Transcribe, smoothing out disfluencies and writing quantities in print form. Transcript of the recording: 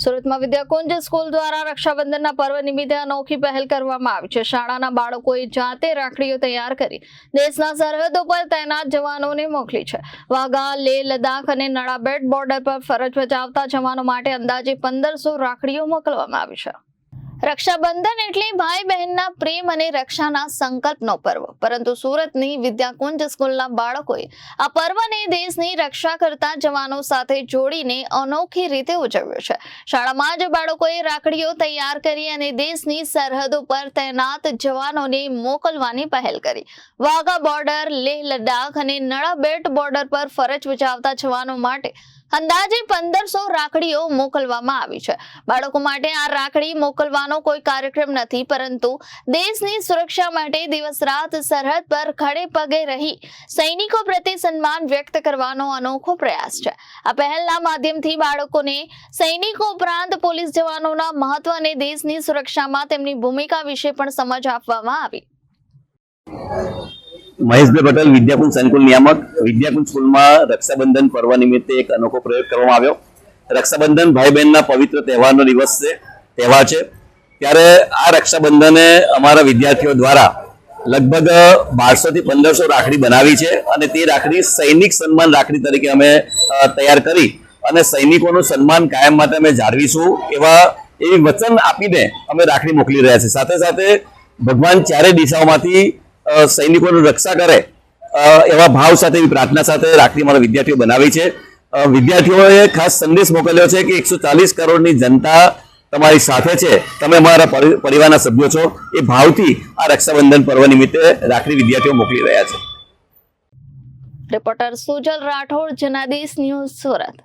સુરતમાં વિદ્યાકુંજ સ્કૂલ દ્વારા રક્ષાબંધનના પર્વ નિમિત્તે અનોખી પહેલ કરવામાં આવી છે। શાળાના બાળકોએ જાતે રાખડીઓ તૈયાર કરી દેશના સરહદો પર તૈનાત જવાનોને મોકલી છે। વાઘા, લેહ, લદ્દાખ અને નડાબેટ બોર્ડર પર ફરજ બજાવતા જવાનો માટે અંદાજે 1500 રાખડીઓ મોકલવામાં આવી છે। રક્ષાબંધન એટલે ભાઈ બહેનના પ્રેમ અને રક્ષાના સંકલ્પનો પર્વ, પરંતુ સુરતની વિદ્યાકુંજ સ્કૂલના બાળકોએ આ પર્વને દેશની રક્ષા કરતા જવાનો સાથે જોડીને અનોખી રીતે ઉજવ્યો છે। શાળામાં જ બાળકોએ રાખડીઓ તૈયાર કરી અને દેશની સરહદો પર તૈનાત જવાનોને મોકલવાની પહેલ કરી। વાઘા બોર્ડર, લેહ, લદ્દાખ અને નડાબેટ બોર્ડર પર ફરજ બજાવતા જવાનો માટે અંદાજે 1500 રાખડીઓ મોકલવામાં આવી છે। બાળકો માટે આ રાખડી મોકલવાનો કોઈ કાર્યક્રમ નથી, પરંતુ દેશની સુરક્ષા માટે દિવસ રાત સરહદ પર ખડે પગે રહી સૈનિકો પ્રત્યે સન્માન વ્યક્ત કરવાનો અનોખો પ્રયાસ છે। આ પહેલના માધ્યમથી બાળકોને સૈનિકો ઉપરાંત પોલીસ જવાનોના મહત્વ અને દેશની સુરક્ષામાં તેમની ભૂમિકા વિશે પણ સમજ આપવામાં આવી। મહેશભાઈ પટેલ, વિદ્યાકુંજ સંકુલ નિયામક। વિદ્યાકુંજ સ્કૂલમાં રક્ષાબંધન પર્વ નિમિત્તે એક અનોખો પ્રયોગ કરવામાં આવ્યો। રક્ષાબંધન ભાઈ બહેનના પવિત્ર તહેવારનો તહેવાર છે, ત્યારે આ રક્ષાબંધને અમારા વિદ્યાર્થીઓ દ્વારા લગભગ 1200 થી 1500 રાખડી બનાવી છે અને તે રાખડી સૈનિક સન્માન રાખડી તરીકે અમે તૈયાર કરી અને સૈનિકોનું સન્માન કાયમ માટે અમે જાળવીશું એવી વચન આપીને અમે રાખડી મોકલી રહ્યા છીએ। સાથે સાથે ભગવાન ચારે દિશાઓમાંથી સૈનિકોની રક્ષા કરે એવા ભાવ સાથે, એવી પ્રાર્થના સાથે રાખડી અમારા વિદ્યાર્થીઓ બનાવી છે। વિદ્યાર્થીઓએ ખાસ સંદેશ મોકલ્યો છે કે 140 કરોડની જનતા તમારી સાથે છે, તમે અમારા પરિવારના સભ્યો છો, એ ભાવથી આ રક્ષાબંધન પર્વ નિમિત્તે રાખડી વિદ્યાર્થીઓ મોકલી રહ્યા છે। Reporter Sujal Rathod, Janadesh news, Surat.